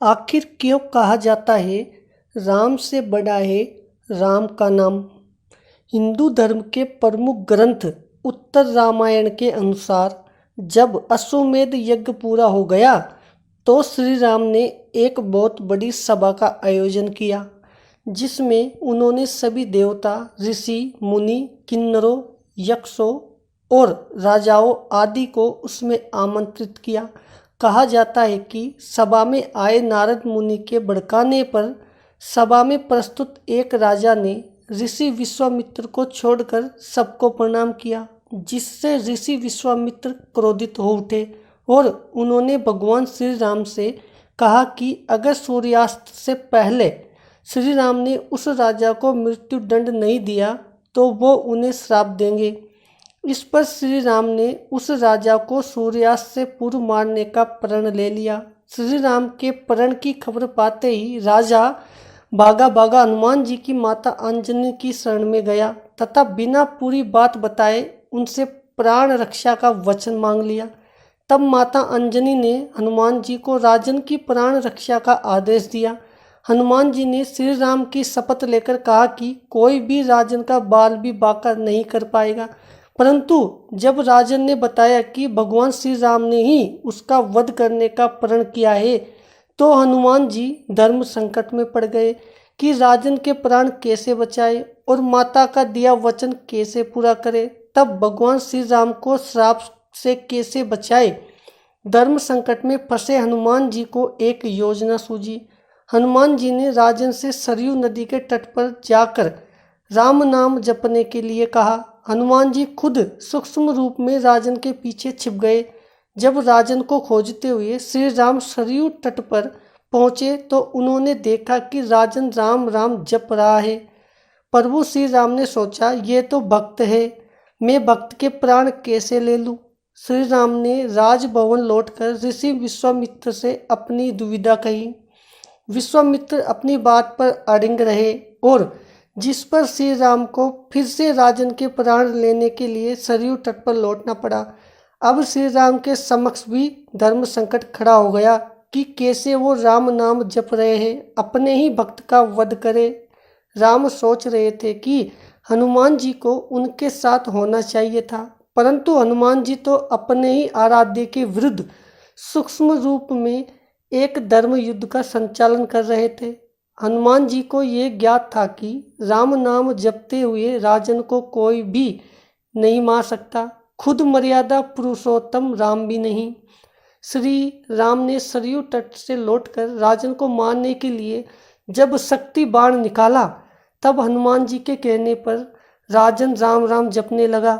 आखिर क्यों कहा जाता है राम से बड़ा है राम का नाम। हिंदू धर्म के प्रमुख ग्रंथ उत्तर रामायण के अनुसार जब अश्वमेध यज्ञ पूरा हो गया तो श्री राम ने एक बहुत बड़ी सभा का आयोजन किया, जिसमें उन्होंने सभी देवता, ऋषि, मुनि, किन्नरों, यक्षों और राजाओं आदि को उसमें आमंत्रित किया। कहा जाता है कि सभा में आए नारद मुनि के भड़काने पर सभा में प्रस्तुत एक राजा ने ऋषि विश्वामित्र को छोड़कर सबको प्रणाम किया, जिससे ऋषि विश्वामित्र क्रोधित हो उठे और उन्होंने भगवान श्री राम से कहा कि अगर सूर्यास्त से पहले श्री राम ने उस राजा को मृत्यु दंड नहीं दिया तो वो उन्हें श्राप देंगे। इस पर श्री राम ने उस राजा को सूर्यास्त से पूर्व मारने का प्रण ले लिया। श्री राम के प्रण की खबर पाते ही राजा भागा भागा हनुमान जी की माता अंजनी की शरण में गया तथा बिना पूरी बात बताए उनसे प्राण रक्षा का वचन मांग लिया। तब माता अंजनी ने हनुमान जी को राजन की प्राण रक्षा का आदेश दिया। हनुमान जी ने श्री राम की शपथ लेकर कहा कि कोई भी राजन का बाल भी बांका नहीं कर पाएगा, परंतु जब राजन ने बताया कि भगवान श्री राम ने ही उसका वध करने का प्रण किया है तो हनुमान जी धर्म संकट में पड़ गए कि राजन के प्राण कैसे बचाए और माता का दिया वचन कैसे पूरा करे। तब भगवान श्री राम को श्राप से कैसे बचाए। धर्म संकट में फंसे हनुमान जी को एक योजना सूझी। हनुमान जी ने राजन से सरयू नदी के तट पर जाकर राम नाम जपने के लिए कहा। हनुमान जी खुद सूक्ष्म रूप में राजन के पीछे छिप गए। जब राजन को खोजते हुए श्री राम सरयू तट पर पहुंचे तो उन्होंने देखा कि राजन राम राम जप रहा है। प्रभु श्री राम ने सोचा, ये तो भक्त है, मैं भक्त के प्राण कैसे ले लूं। श्री राम ने राजभवन लौटकर ऋषि विश्वामित्र से अपनी दुविधा कही। विश्वामित्र अपनी बात पर अड़िग रहे और जिस पर श्री राम को फिर से राजन के प्राण लेने के लिए सरयू तट पर लौटना पड़ा। अब श्री राम के समक्ष भी धर्म संकट खड़ा हो गया कि कैसे वो राम नाम जप रहे हैं, अपने ही भक्त का वध करे। राम सोच रहे थे कि हनुमान जी को उनके साथ होना चाहिए था, परंतु हनुमान जी तो अपने ही आराध्य के विरुद्ध सूक्ष्म रूप में एक धर्म युद्ध का संचालन कर रहे थे। हनुमान जी को ये ज्ञात था कि राम नाम जपते हुए राजन को कोई भी नहीं मार सकता, खुद मर्यादा पुरुषोत्तम राम भी नहीं। श्री राम ने सरयू तट से लौटकर राजन को मारने के लिए जब शक्ति बाण निकाला तब हनुमान जी के कहने पर राजन राम राम जपने लगा।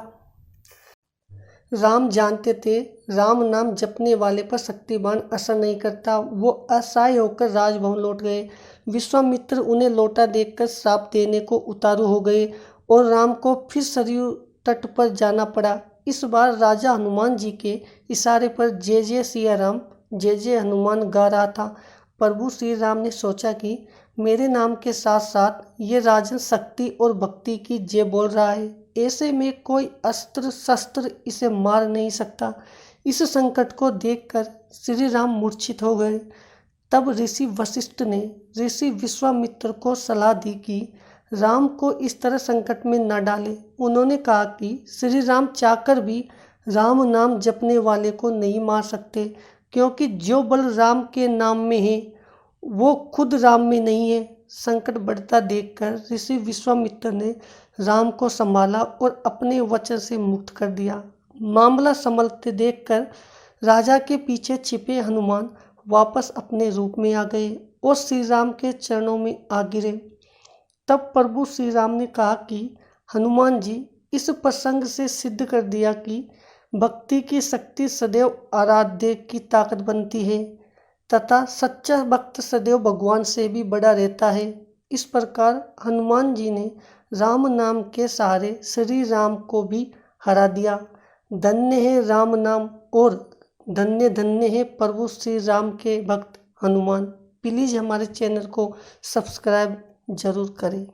राम जानते थे राम नाम जपने वाले पर शक्ति बाण असर नहीं करता। वो असहाय होकर राजभवन लौट गए। विश्वामित्र उन्हें लौटा देखकर श्राप देने को उतारू हो गए और राम को फिर सरयू तट पर जाना पड़ा। इस बार राजा हनुमान जी के इशारे पर जय जय सिया राम, जय जय हनुमान गा रहा था। प्रभु श्री राम ने सोचा कि मेरे नाम के साथ साथ ये राजन शक्ति और भक्ति की जय बोल रहा है, ऐसे में कोई अस्त्र शस्त्र इसे मार नहीं सकता। इस संकट को देखकर श्री राम मूर्छित हो गए। तब ऋषि वशिष्ठ ने ऋषि विश्वामित्र को सलाह दी कि राम को इस तरह संकट में न डाले। उन्होंने कहा कि श्री राम चाहकर भी राम नाम जपने वाले को नहीं मार सकते, क्योंकि जो बल राम के नाम में है वो खुद राम में नहीं है। संकट बढ़ता देखकर ऋषि विश्वामित्र ने राम को संभाला और अपने वचन से मुक्त कर दिया। मामला संभलते देखकर राजा के पीछे छिपे हनुमान वापस अपने रूप में आ गए और श्री राम के चरणों में आ गिरे। तब प्रभु श्री राम ने कहा कि हनुमान जी, इस प्रसंग से सिद्ध कर दिया कि भक्ति की शक्ति सदैव आराध्य की ताकत बनती है तथा सच्चा भक्त सदैव भगवान से भी बड़ा रहता है। इस प्रकार हनुमान जी ने राम नाम के सहारे श्री राम को भी हरा दिया। धन्य है राम नाम और धन्य धन्य है प्रभु श्री राम के भक्त हनुमान। प्लीज़ हमारे चैनल को सब्सक्राइब जरूर करें।